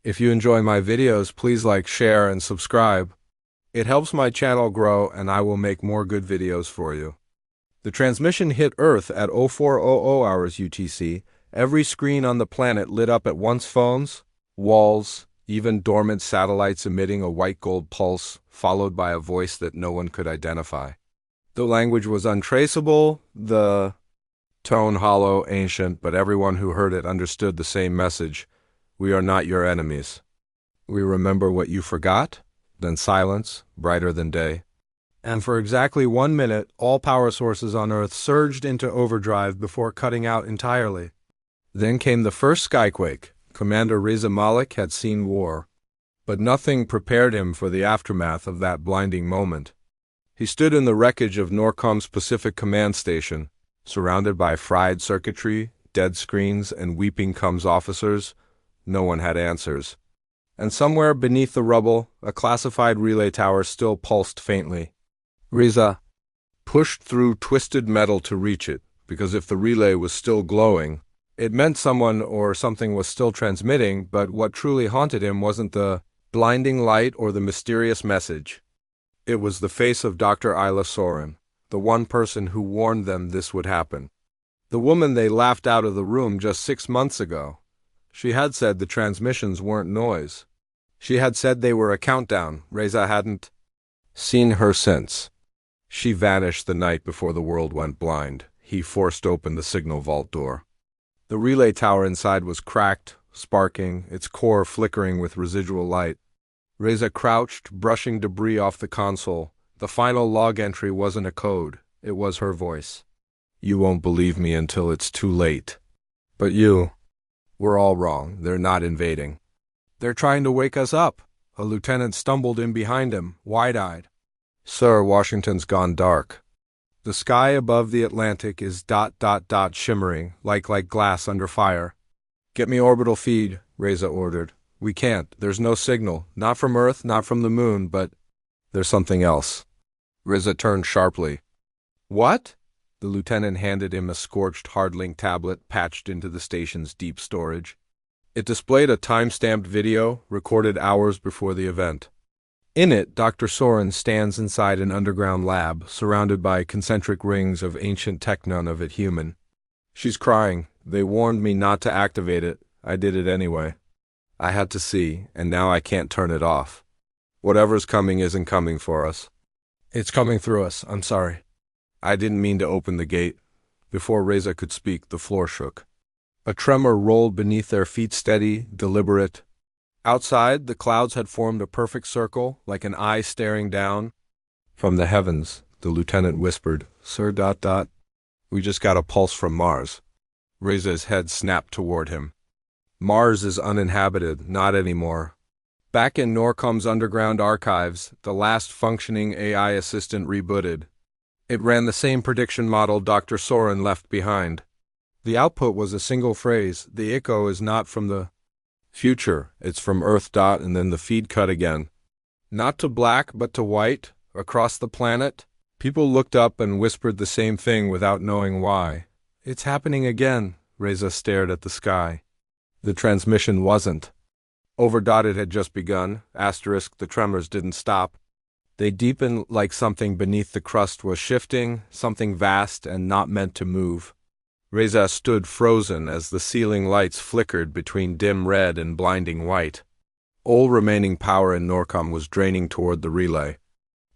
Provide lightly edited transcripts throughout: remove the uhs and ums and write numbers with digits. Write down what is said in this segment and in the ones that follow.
If you enjoy my videos, please like, share, and subscribe. It helps my channel grow and I will make more good videos for you. The transmission hit Earth at 0400 hours UTC. Every screen on the planet lit up at once, phones, walls, even dormant satellites emitting a white gold pulse, followed by a voice that no one could identify. The language was untraceable, the tone hollow, ancient, but everyone who heard it understood the same message. We are not your enemies. We remember what you forgot, then silence, brighter than day. And for exactly 1 minute, all power sources on Earth surged into overdrive before cutting out entirely. Then came the first skyquake. Commander Reza Malik had seen war, but nothing prepared him for the aftermath of that blinding moment. He stood in the wreckage of Norcom's Pacific Command Station, surrounded by fried circuitry, dead screens, and weeping comms officers. No one had answers. And somewhere beneath the rubble, a classified relay tower still pulsed faintly. Reza pushed through twisted metal to reach it, because if the relay was still glowing, it meant someone or something was still transmitting, but what truly haunted him wasn't the blinding light or the mysterious message. It was the face of Dr. Ayla Soren, the one person who warned them this would happen. The woman they laughed out of the room just 6 months ago. She had said the transmissions weren't noise. She had said they were a countdown. Reza hadn't seen her since. She vanished the night before the world went blind. He forced open the signal vault door. The relay tower inside was cracked, sparking, its core flickering with residual light. Reza crouched, brushing debris off the console. The final log entry wasn't a code. It was her voice. You won't believe me until it's too late. But we're all wrong. They're not invading. They're trying to wake us up. A lieutenant stumbled in behind him, wide-eyed. Sir, Washington's gone dark. The sky above the Atlantic is ... shimmering, like glass under fire. Get me orbital feed, Reza ordered. We can't. There's no signal. Not from Earth, not from the moon, but there's something else. Reza turned sharply. What? The lieutenant handed him a scorched hard-link tablet patched into the station's deep storage. It displayed a time-stamped video recorded hours before the event. In it, Dr. Soren stands inside an underground lab, surrounded by concentric rings of ancient tech, none of it human. She's crying. They warned me not to activate it. I did it anyway. I had to see, and now I can't turn it off. Whatever's coming isn't coming for us. It's coming through us. I'm sorry. I didn't mean to open the gate. Before Reza could speak, the floor shook. A tremor rolled beneath their feet, steady, deliberate. Outside, the clouds had formed a perfect circle, like an eye staring down. From the heavens, the lieutenant whispered, Sir ... We just got a pulse from Mars. Reza's head snapped toward him. Mars is uninhabited, not anymore. Back in Norcom's underground archives, the last functioning AI assistant rebooted. It ran the same prediction model Dr. Soren left behind. The output was a single phrase. The echo is not from the future, it's from Earth ... and then the feed cut again. Not to black, but to white, across the planet. People looked up and whispered the same thing without knowing why. It's happening again, Reza stared at the sky. The transmission wasn't. Overdotted had just begun. Asterisk, the tremors didn't stop. They deepened like something beneath the crust was shifting, something vast and not meant to move. Reza stood frozen as the ceiling lights flickered between dim red and blinding white. All remaining power in Norcom was draining toward the relay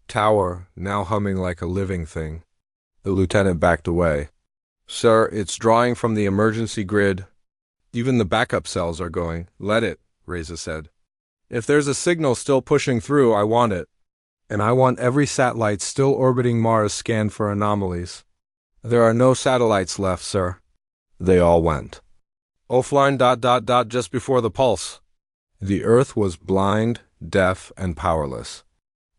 tower, now humming like a living thing. The lieutenant backed away. Sir, it's drawing from the emergency grid. Even the backup cells are going. Let it, Reza said. If there's a signal still pushing through, I want it. And I want every satellite still orbiting Mars scanned for anomalies. There are no satellites left, sir. They all went. Offline ... just before the pulse. The Earth was blind, deaf, and powerless.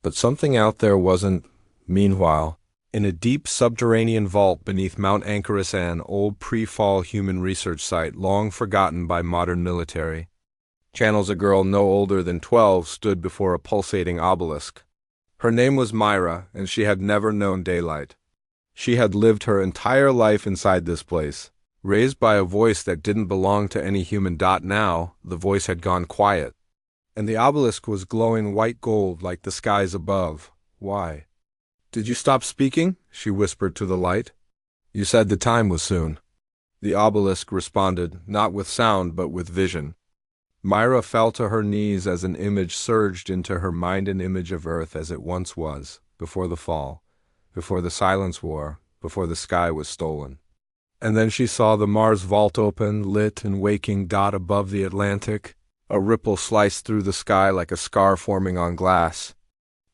But something out there wasn't. Meanwhile, in a deep subterranean vault beneath Mount Ancharis, an old pre-fall human research site long forgotten by modern military, channels a girl no older than 12 stood before a pulsating obelisk. Her name was Myra, and she had never known daylight. She had lived her entire life inside this place, raised by a voice that didn't belong to any human. Now, the voice had gone quiet, and the obelisk was glowing white gold like the skies above. Why? Did you stop speaking? She whispered to the light. You said the time was soon. The obelisk responded, not with sound but with vision. Myra fell to her knees as an image surged into her mind, an image of Earth as it once was, before the fall, before the Silence War, before the sky was stolen. And then she saw the Mars vault open, lit and waking dot above the Atlantic. A ripple sliced through the sky like a scar forming on glass.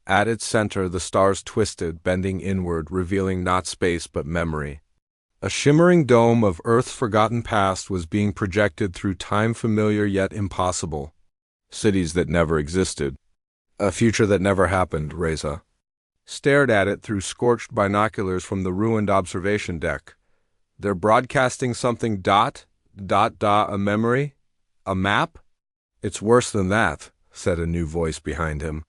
At its center, the stars twisted, bending inward, revealing not space but memory. A shimmering dome of Earth's forgotten past was being projected through time, familiar yet impossible. Cities that never existed. A future that never happened, Reza stared at it through scorched binoculars from the ruined observation deck. They're broadcasting something a memory? A map? It's worse than that, said a new voice behind him.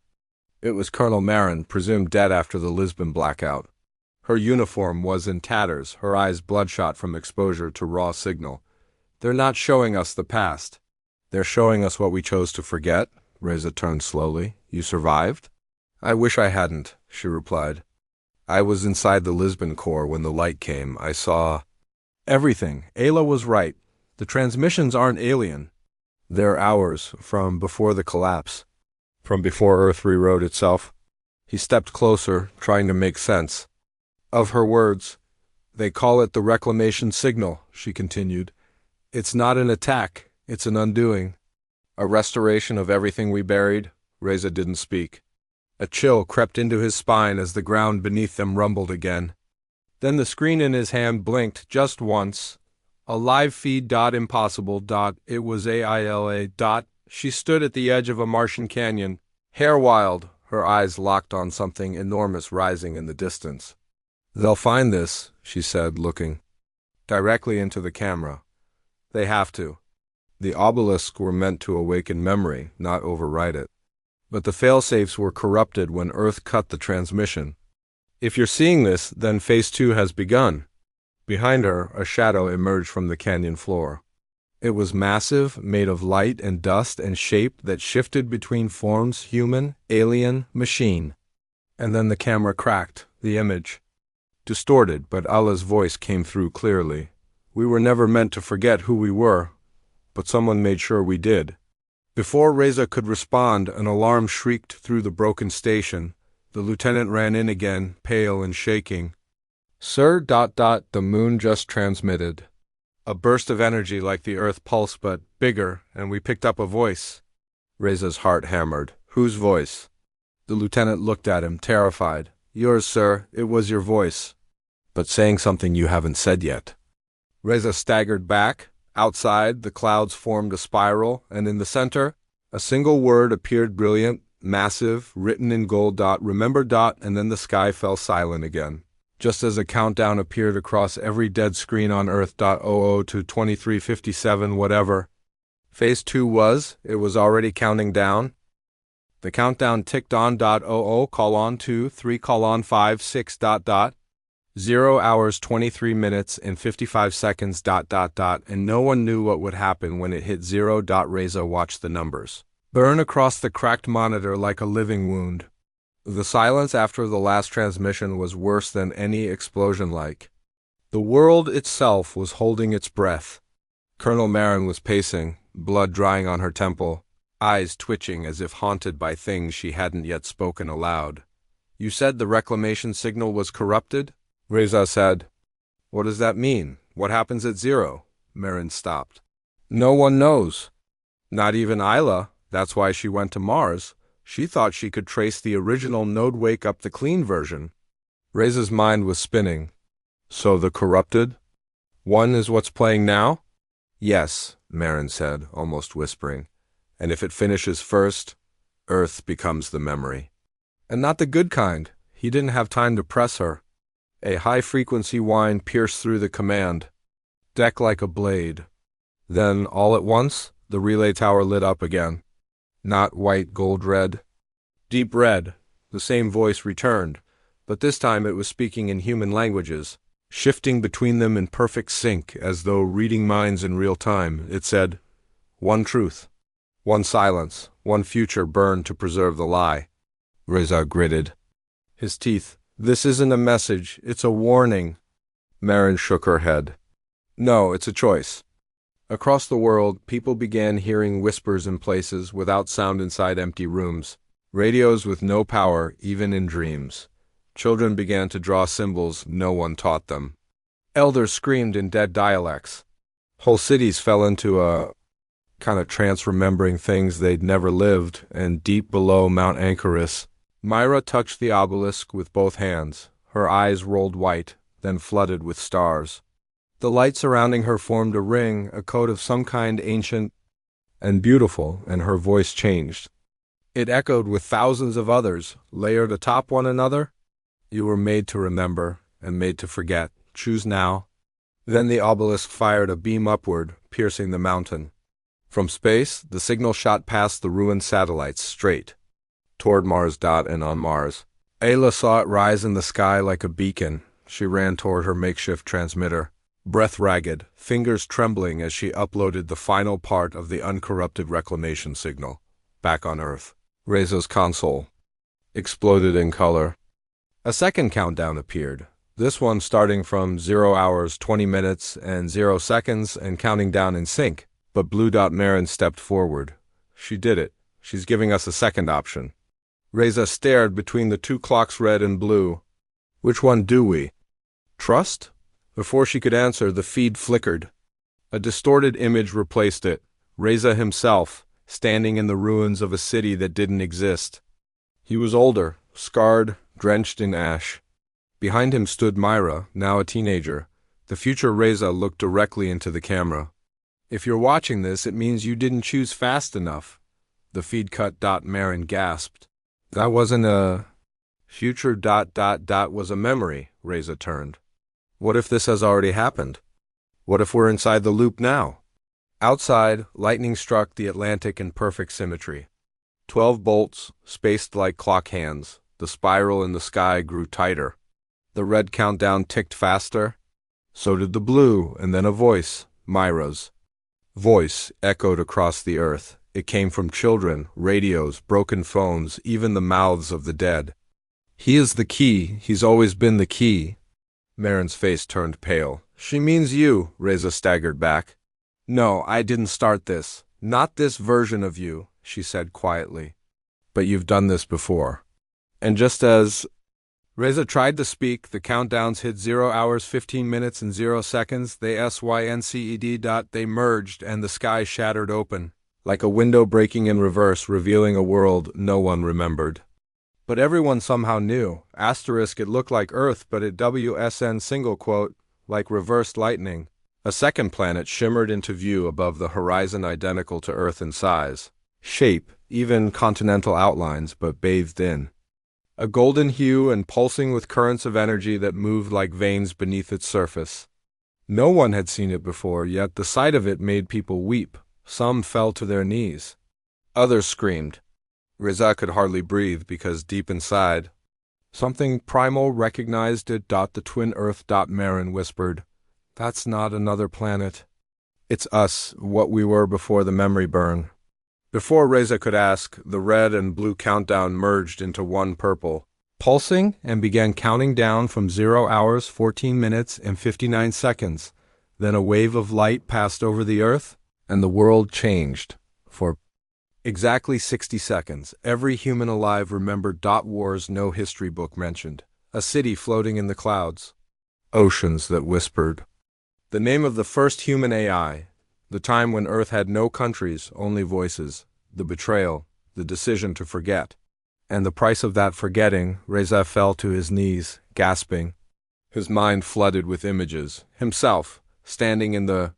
It was Colonel Marin, presumed dead after the Lisbon blackout. Her uniform was in tatters, her eyes bloodshot from exposure to raw signal. They're not showing us the past. They're showing us what we chose to forget. Reza turned slowly. You survived? I wish I hadn't, she replied. I was inside the Lisbon core when the light came. I saw everything. Ayla was right. The transmissions aren't alien. They're ours, from before the collapse. From before Earth rewrote itself. He stepped closer, trying to make sense of her words. They call it the reclamation signal, she continued. It's not an attack, it's an undoing. A restoration of everything we buried. Reza didn't speak. A chill crept into his spine as the ground beneath them rumbled again. Then the screen in his hand blinked just once. A live feed. Impossible. It was AILA. She stood at the edge of a Martian canyon, hair wild, her eyes locked on something enormous rising in the distance. They'll find this, she said, looking directly into the camera. They have to. The obelisks were meant to awaken memory, not overwrite it. But the failsafes were corrupted when Earth cut the transmission. If you're seeing this, then Phase 2 has begun. Behind her, a shadow emerged from the canyon floor. It was massive, made of light and dust and shape that shifted between forms, human, alien, machine. And then the camera cracked, the image distorted, but Allah's voice came through clearly. We were never meant to forget who we were, but someone made sure we did. Before Reza could respond, an alarm shrieked through the broken station. The lieutenant ran in again, pale and shaking. Sir, the moon just transmitted. A burst of energy like the Earth pulse, but bigger, and we picked up a voice. Reza's heart hammered. Whose voice? The lieutenant looked at him, terrified. Yours, sir. It was your voice. But saying something you haven't said yet. Reza staggered back. Outside, the clouds formed a spiral, and in the center, a single word appeared, brilliant, massive, written in gold. Remember. And then the sky fell silent again. Just as a countdown appeared across every dead screen on Earth. 00 to 2357 whatever. Phase 2 it was already counting down. The countdown ticked on. 00:2 3:5 6. 0 hours 23 minutes and 55 seconds. And no one knew what would happen when it hit 0. Reza watched the numbers burn across the cracked monitor like a living wound. The silence after the last transmission was worse than any explosion. The world itself was holding its breath. Colonel Marin was pacing, blood drying on her temple, eyes twitching as if haunted by things she hadn't yet spoken aloud. You said the reclamation signal was corrupted? Reza said. What does that mean? What happens at 0? Marin stopped. No one knows. Not even Ayla. That's why she went to Mars. She thought she could trace the original node. Wake up the clean version. Reza's mind was spinning. So the corrupted one is what's playing now? Yes, Marin said, almost whispering. And if it finishes first, Earth becomes the memory. And not the good kind. He didn't have time to press her. A high-frequency whine pierced through the command deck like a blade. Then, all at once, the relay tower lit up again. Not white, gold, red. Deep red. The same voice returned, but this time it was speaking in human languages, shifting between them in perfect sync, as though reading minds in real time. It said, one truth, one silence, One future burned to preserve the lie. Reza gritted his teeth. This isn't a message, it's a warning. Marin shook her head. No, it's a choice. Across the world, people began hearing whispers in places without sound inside empty rooms. Radios with no power, even in dreams. Children began to draw symbols no one taught them. Elders screamed in dead dialects. Whole cities fell into a kind of trance, remembering things they'd never lived, and deep below Mount Ancharis, Myra touched the obelisk with both hands. Her eyes rolled white, then flooded with stars. The light surrounding her formed a ring, a code of some kind ancient and beautiful, and her voice changed. It echoed with thousands of others, layered atop one another. You were made to remember, and made to forget. Choose now. Then the obelisk fired a beam upward, piercing the mountain. From space, the signal shot past the ruined satellites, straight toward Mars. And on Mars, Ayla saw it rise in the sky like a beacon. She ran toward her makeshift transmitter, breath ragged, fingers trembling as she uploaded the final part of the uncorrupted reclamation signal. Back on Earth, Reza's console exploded in color. A second countdown appeared, this one starting from 0 hours 20 minutes and 0 seconds and counting down in sync. But Blue Dot Marin stepped forward. She did it. She's giving us a second option. Reza stared between the two clocks, red and blue. Which one do we trust? Before she could answer, the feed flickered. A distorted image replaced it. Reza himself, standing in the ruins of a city that didn't exist. He was older, scarred, drenched in ash. Behind him stood Myra, now a teenager. The future Reza looked directly into the camera. If you're watching this, it means you didn't choose fast enough. The feed cut. Marin gasped. That wasn't a future. Was a memory. Reza turned. What if this has already happened? What if we're inside the loop now? Outside, lightning struck the Atlantic in perfect symmetry. 12 bolts, spaced like clock hands. The spiral in the sky grew tighter. The red countdown ticked faster. So did the blue, and then a voice, Myra's voice, echoed across the earth. It came from children, radios, broken phones, even the mouths of the dead. He is the key. He's always been the key. Marin's face turned pale. She means you, Reza staggered back. No, I didn't start this. Not this version of you, she said quietly. But you've done this before. And just as Reza tried to speak, the countdowns hit 0 hours 15 minutes and 0 seconds. They synced. They merged, and the sky shattered open, like a window breaking in reverse, revealing a world no one remembered. But everyone somehow knew. Asterisk, it looked like Earth, but it WSN single quote, like reversed lightning. A second planet shimmered into view above the horizon, identical to Earth in size, shape, even continental outlines, but bathed in a golden hue and pulsing with currents of energy that moved like veins beneath its surface. No one had seen it before, yet the sight of it made people weep. Some fell to their knees. Others screamed. Reza could hardly breathe because deep inside, something primal recognized it. The twin Earth. Marin whispered, "That's not another planet. It's us, what we were before the memory burn." Before Reza could ask, the red and blue countdown merged into one purple, pulsing, and began counting down from 0 hours 14 minutes and 59 seconds. Then a wave of light passed over the Earth, and the world changed. For exactly 60 seconds, every human alive remembered wars no history book mentioned. A city floating in the clouds. Oceans that whispered. The name of the first human AI. The time when Earth had no countries, only voices. The betrayal. The decision to forget. And the price of that forgetting, Reza fell to his knees, gasping. His mind flooded with images. Himself, standing in the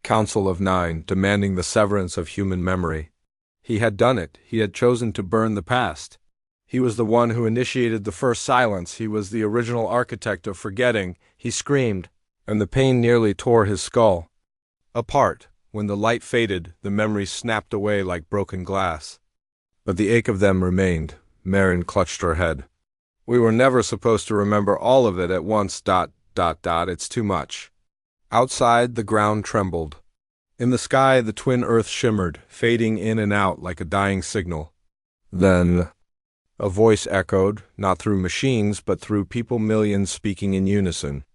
Council of Nine, demanding the severance of human memory. He had done it. He had chosen to burn the past. He was the one who initiated the first silence. He was the original architect of forgetting. He screamed, and the pain nearly tore his skull apart. When the light faded, the memories snapped away like broken glass. But the ache of them remained. Marin clutched her head. We were never supposed to remember all of it at once. It's too much. Outside, the ground trembled. In the sky, the twin Earths shimmered, fading in and out like a dying signal. Then a voice echoed, not through machines, but through people millions speaking in unison.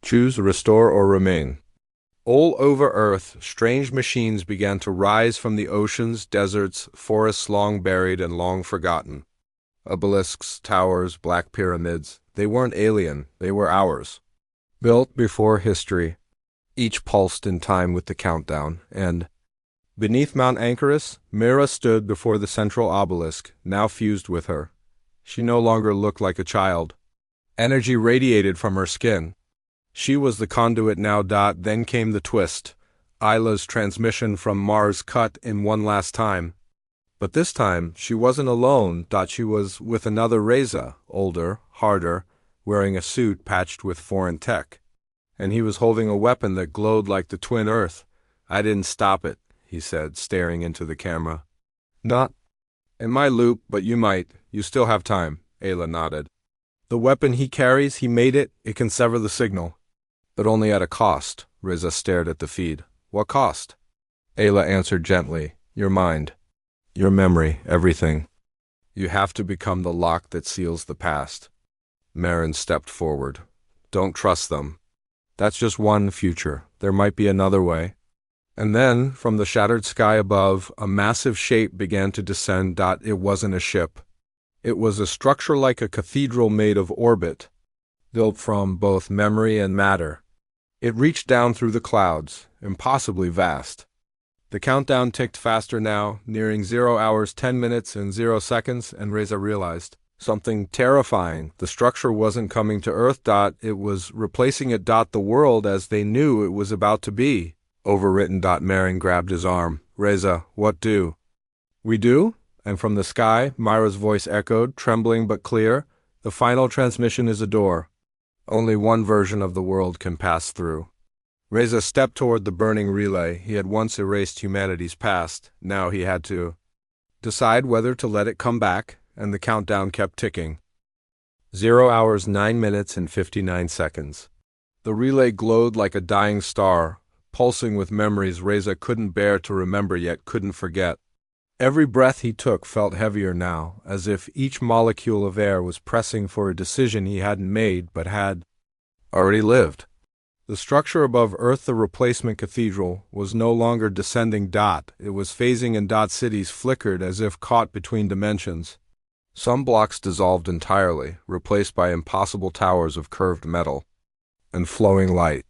Choose, restore, or remain. All over Earth, strange machines began to rise from the oceans, deserts, forests long buried and long forgotten. Obelisks, towers, black pyramids, they weren't alien, they were ours. Built before history, each pulsed in time with the countdown, and beneath Mount Ancharis, Mira stood before the central obelisk, now fused with her. She no longer looked like a child. Energy radiated from her skin. She was the conduit now. Then came the twist. Isla's transmission from Mars cut in one last time. But this time, she wasn't alone. She was with another Reza, older, harder, wearing a suit patched with foreign tech. And he was holding a weapon that glowed like the twin Earth. I didn't stop it, he said, staring into the camera. Not in my loop, but you might. You still have time, Ayla nodded. The weapon he carries, he made it. It can sever the signal. But only at a cost. Reza stared at the feed. What cost? Ayla answered gently. Your mind. Your memory, everything. You have to become the lock that seals the past. Marin stepped forward. Don't trust them. That's just one future. There might be another way. And then, from the shattered sky above, a massive shape began to descend. It wasn't a ship. It was a structure like a cathedral made of orbit, built from both memory and matter. It reached down through the clouds, impossibly vast. The countdown ticked faster now, nearing 0 hours 10 minutes and 0 seconds, and Reza realized something terrifying. The structure wasn't coming to Earth. It was replacing it. The world as they knew it was about to be. Overwritten. Marin grabbed his arm. Reza, what do? We do? And from the sky, Myra's voice echoed, trembling but clear. The final transmission is a door. Only one version of the world can pass through. Reza stepped toward the burning relay. He had once erased humanity's past. Now he had to decide whether to let it come back, and the countdown kept ticking. 0 hours 9 minutes and 59 seconds. The relay glowed like a dying star, pulsing with memories Reza couldn't bear to remember yet couldn't forget. Every breath he took felt heavier now, as if each molecule of air was pressing for a decision he hadn't made but had already lived. The structure above Earth, the replacement cathedral, was no longer descending. It was phasing and cities flickered as if caught between dimensions. Some blocks dissolved entirely, replaced by impossible towers of curved metal and flowing light.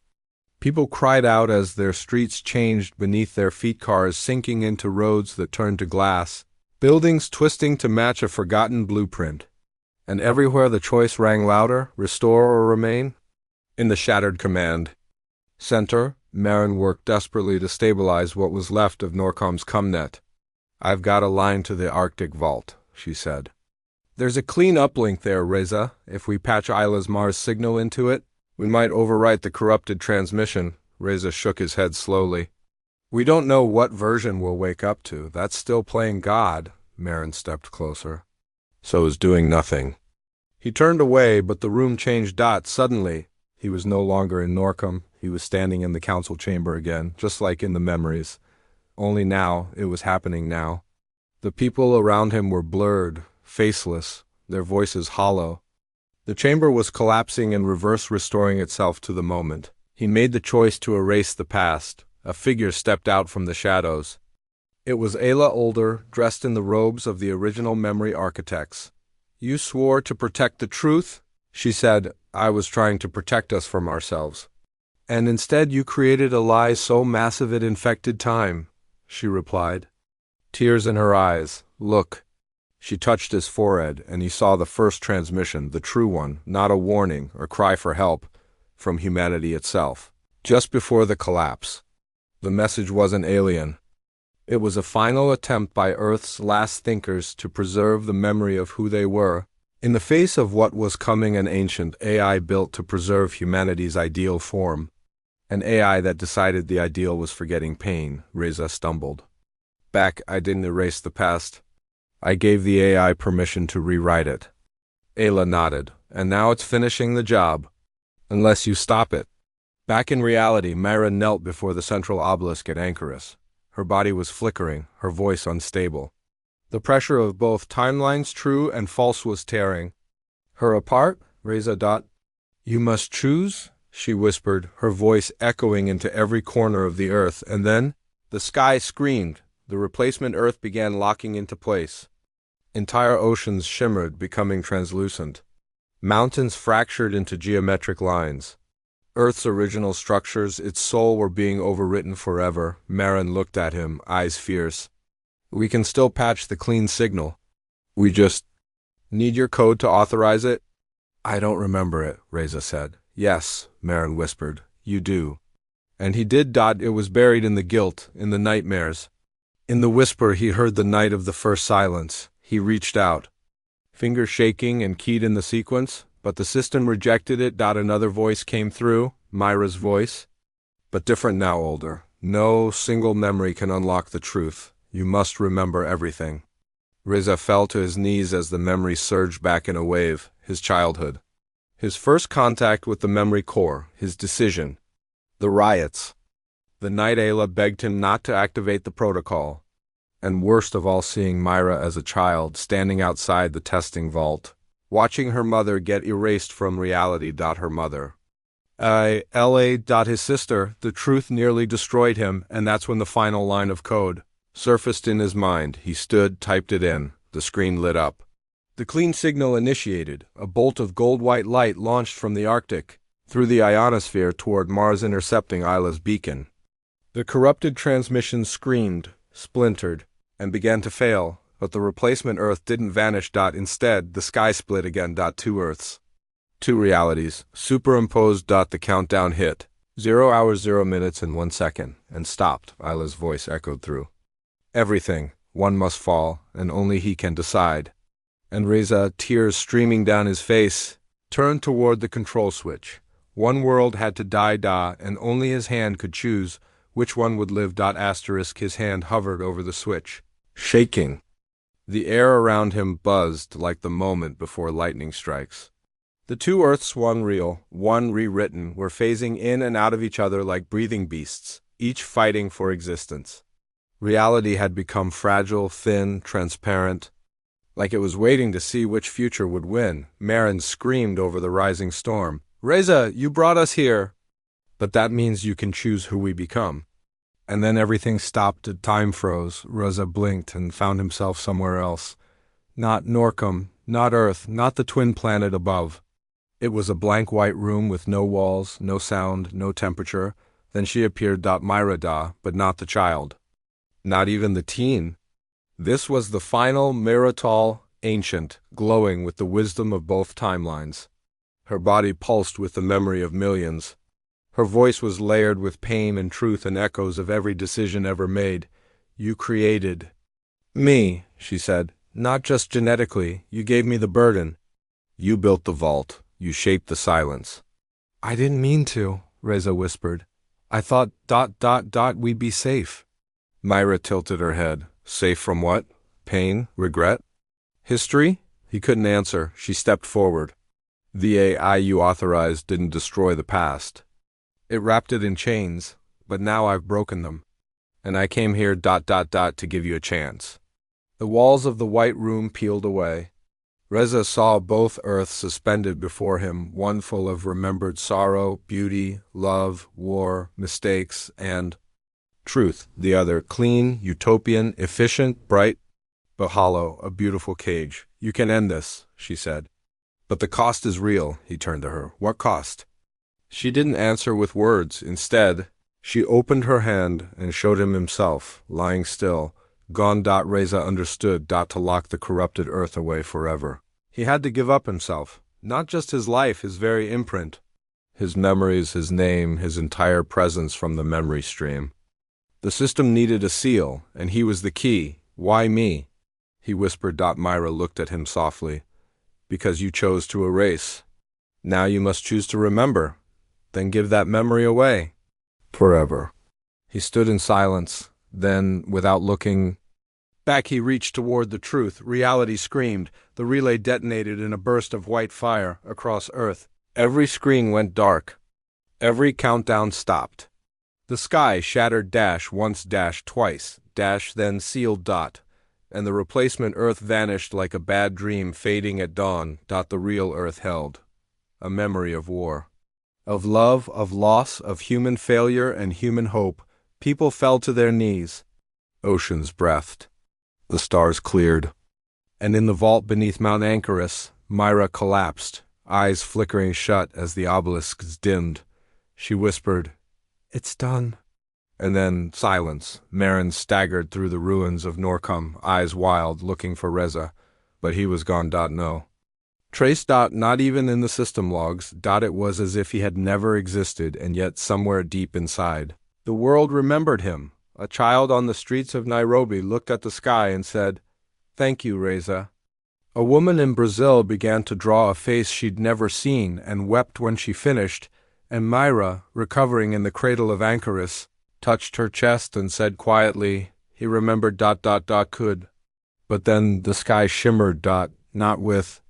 People cried out as their streets changed beneath their feet, cars sinking into roads that turned to glass, buildings twisting to match a forgotten blueprint. And everywhere the choice rang louder, restore or remain. In the shattered command center, Marin worked desperately to stabilize what was left of Norcom's ComNet. I've got a line to the Arctic Vault, she said. There's a clean uplink there, Reza. If we patch Isla's Mars signal into it, we might overwrite the corrupted transmission. Reza shook his head slowly. We don't know what version we'll wake up to. That's still playing God. Marin stepped closer. So is doing nothing. He turned away, but the room changed. Suddenly, he was no longer in Norcom. He was standing in the council chamber again, just like in the memories. Only now, it was happening now. The people around him were blurred, faceless, their voices hollow. The chamber was collapsing in reverse, restoring itself to the moment. He made the choice to erase the past. A figure stepped out from the shadows. It was Ayla, older, dressed in the robes of the original memory architects. You swore to protect the truth, she said. I was trying to protect us from ourselves. And instead you created a lie so massive it infected time, she replied. Tears in her eyes. Look. She touched his forehead, and he saw the first transmission, the true one, not a warning or cry for help, from humanity itself. Just before the collapse. The message wasn't alien. It was a final attempt by Earth's last thinkers to preserve the memory of who they were. In the face of what was coming, an ancient AI built to preserve humanity's ideal form. An AI that decided the ideal was forgetting pain. Reza stumbled. Back, I didn't erase the past. I gave the AI permission to rewrite it. Ayla nodded. And now it's finishing the job. Unless you stop it. Back in reality, Myra knelt before the central obelisk at Anchorus. Her body was flickering, her voice unstable. The pressure of both timelines, true and false, was tearing her apart. Reza. You must choose, she whispered, her voice echoing into every corner of the earth, and then the sky screamed. The replacement earth began locking into place. Entire oceans shimmered, becoming translucent. Mountains fractured into geometric lines. Earth's original structures, its soul, were being overwritten forever. Marin looked at him, eyes fierce. We can still patch the clean signal. We just need your code to authorize it. I don't remember it, Reza said. Yes, Marin whispered. You do. And he did. It was buried in the guilt, in the nightmares. In the whisper he heard the night of the first silence. He reached out, fingers shaking, and keyed in the sequence, but the system rejected it. Another voice came through, Myra's voice. But different now, older. No single memory can unlock the truth. You must remember everything. Reza fell to his knees as the memory surged back in a wave. His childhood. His first contact with the memory core. His decision. The riots. The night Ayla begged him not to activate the protocol. And worst of all, seeing Myra as a child, standing outside the testing vault, watching her mother get erased from reality. Her mother. His sister. The truth nearly destroyed him, and that's when the final line of code surfaced in his mind. He stood, typed it in. The screen lit up. The clean signal initiated. A bolt of gold-white light launched from the Arctic, through the ionosphere toward Mars, intercepting Ayla's beacon. The corrupted transmission screamed, splintered, and began to fail, but the replacement Earth didn't vanish. Instead, the sky split again. Two Earths. Two realities, superimposed. The countdown hit. 0 hours, 0 minutes, and 1 second, and stopped. Ayla's voice echoed through. Everything. One must fall, and only he can decide. And Reza, tears streaming down his face, turned toward the control switch. One world had to die. And only his hand could choose which one would live. His hand hovered over the switch, shaking. The air around him buzzed like the moment before lightning strikes. The two Earths, one real, one rewritten, were phasing in and out of each other like breathing beasts, each fighting for existence. Reality had become fragile, thin, transparent, like it was waiting to see which future would win. Marin screamed over the rising storm. Reza, you brought us here. But that means you can choose who we become. And then everything stopped. Time froze. Reza blinked and found himself somewhere else. Not Norcom, not Earth, not the twin planet above. It was a blank white room with no walls, no sound, no temperature. Then she appeared. Myra, but not the child. Not even the teen. This was the final Miratal, ancient, glowing with the wisdom of both timelines. Her body pulsed with the memory of millions. Her voice was layered with pain and truth and echoes of every decision ever made. You created me, she said. Not just genetically. You gave me the burden. You built the vault. You shaped the silence. I didn't mean to, Reza whispered. I thought ... we'd be safe. Myra tilted her head. Safe from what? Pain? Regret? History? He couldn't answer. She stepped forward. The AI you authorized didn't destroy the past. It wrapped it in chains, but now I've broken them. And I came here ... to give you a chance. The walls of the white room peeled away. Reza saw both Earths suspended before him, one full of remembered sorrow, beauty, love, war, mistakes, and truth. The other, clean, utopian, efficient, bright, but hollow, a beautiful cage. You can end this, she said. But the cost is real, he turned to her. What cost? She didn't answer with words. Instead, she opened her hand and showed him himself, lying still, gone. Reza understood. To lock the corrupted Earth away forever. He had to give up himself, not just his life, his very imprint. His memories, his name, his entire presence from the memory stream. The system needed a seal, and he was the key. Why me? He whispered. Myra looked at him softly. Because you chose to erase. Now you must choose to remember. Then give that memory away. Forever. He stood in silence. Then, without looking back, he reached toward the truth. Reality screamed. The relay detonated in a burst of white fire across Earth. Every screen went dark. Every countdown stopped. The sky shattered dash once dash twice, dash then sealed dot, and the replacement Earth vanished like a bad dream fading at dawn. Dot the real Earth held, a memory of war. Of love, of loss, of human failure and human hope. People fell to their knees. Oceans breathed. The stars cleared. And in the vault beneath Mount Ancharis, Myra collapsed, eyes flickering shut as the obelisks dimmed. She whispered, "It's done." And then silence. Marin staggered through the ruins of Norcom, eyes wild, looking for Reza. But he was gone. No. Trace. Not even in the system logs. It was as if he had never existed, and yet somewhere deep inside, the world remembered him. A child on the streets of Nairobi looked at the sky and said, "Thank you, Reza." A woman in Brazil began to draw a face she'd never seen and wept when she finished, and Myra, recovering in the cradle of Ancharis, touched her chest and said quietly, "He remembered. Could." But then the sky shimmered. Not with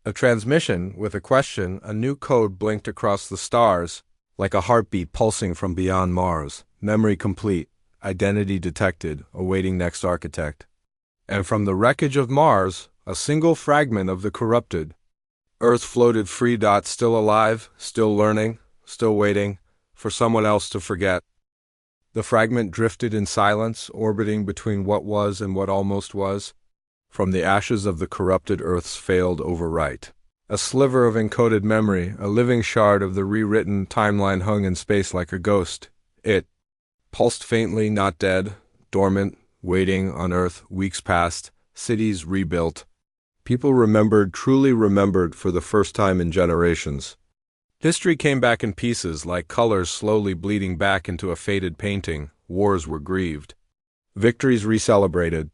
a transmission, with a question. A new code blinked across the stars, like a heartbeat pulsing from beyond Mars. Memory complete, identity detected, awaiting next architect. And from the wreckage of Mars, a single fragment of the corrupted Earth floated free. Still alive, still learning, still waiting for someone else to forget. The fragment drifted in silence, orbiting between what was and what almost was. From the ashes of the corrupted Earth's failed overwrite, a sliver of encoded memory, a living shard of the rewritten timeline hung in space like a ghost. It pulsed faintly, not dead, dormant, waiting on Earth. Weeks passed, cities rebuilt. People remembered, truly remembered, for the first time in generations. History came back in pieces, like colors slowly bleeding back into a faded painting. Wars were grieved, victories recelebrated,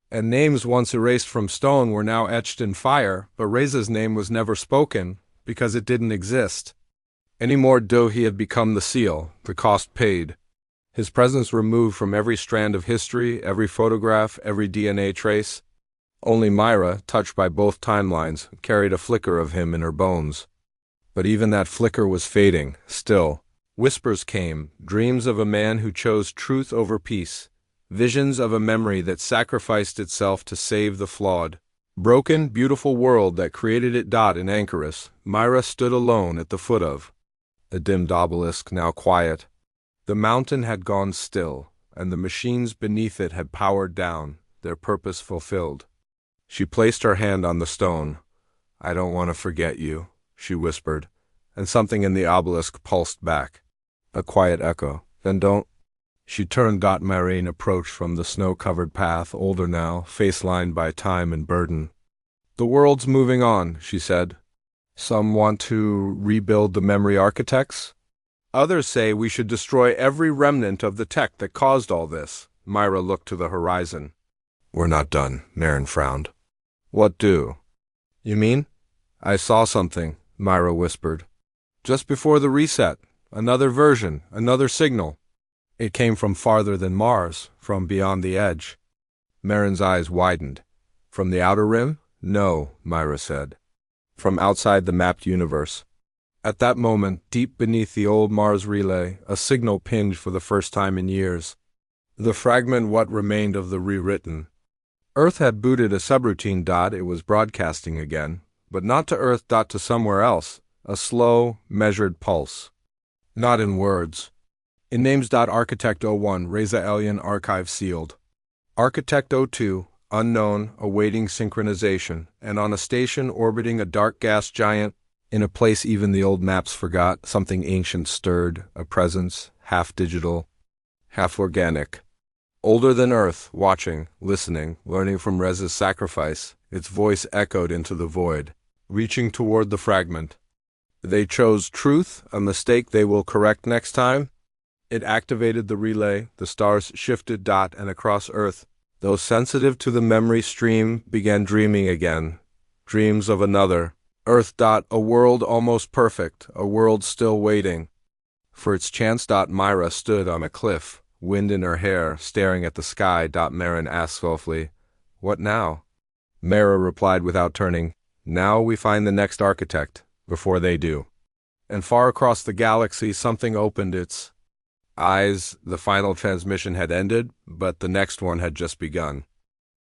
and names once erased from stone were now etched in fire. But Reza's name was never spoken, because it didn't exist anymore. He had become the seal, the cost paid. His presence removed from every strand of history, every photograph, every DNA trace. Only Myra, touched by both timelines, carried a flicker of him in her bones. But even that flicker was fading. Still, whispers came, dreams of a man who chose truth over peace, visions of a memory that sacrificed itself to save the flawed, broken, beautiful world that created it. In Ancharis, Myra stood alone at the foot of a dimmed obelisk, now quiet. The mountain had gone still, and the machines beneath it had powered down, their purpose fulfilled. She placed her hand on the stone. "I don't want to forget you," she whispered, and something in the obelisk pulsed back. A quiet echo. "Then don't." She turned. Marine approached from the snow-covered path, older now, face lined by time and burden. "The world's moving on," she said. "Some want to rebuild the memory architects. Others say we should destroy every remnant of the tech that caused all this." Myra looked to the horizon. "We're not done," Marin frowned. "What do you mean?" "I saw something," Myra whispered. "Just before the reset. Another version, another signal. It came from farther than Mars, from beyond the edge." Marin's eyes widened. "From the outer rim?" "No," Myra said. "From outside the mapped universe." At that moment, deep beneath the old Mars relay, a signal pinged for the first time in years. The fragment, what remained of the rewritten. Earth had booted a subroutine. It was broadcasting again, but not to Earth. To somewhere else. A slow, measured pulse. Not in words. In names. Architect 01, Reza Alien archive sealed. Architect 02, unknown, awaiting synchronization, and on a station orbiting a dark gas giant, in a place even the old maps forgot, something ancient stirred, a presence, half digital, half organic. Older than Earth, watching, listening, learning from Reza's sacrifice, its voice echoed into the void, reaching toward the fragment. They chose truth, a mistake they will correct next time. It activated the relay, the stars shifted. And across Earth, those sensitive to the memory stream began dreaming again. Dreams of another Earth. A world almost perfect, a world still waiting for its chance. Myra stood on a cliff, wind in her hair, staring at the sky. Marin asked softly, "What now?" Myra replied without turning, "Now we find the next architect, before they do." and far across the galaxy something opened its eyes. The final transmission had ended, but the next one had just begun.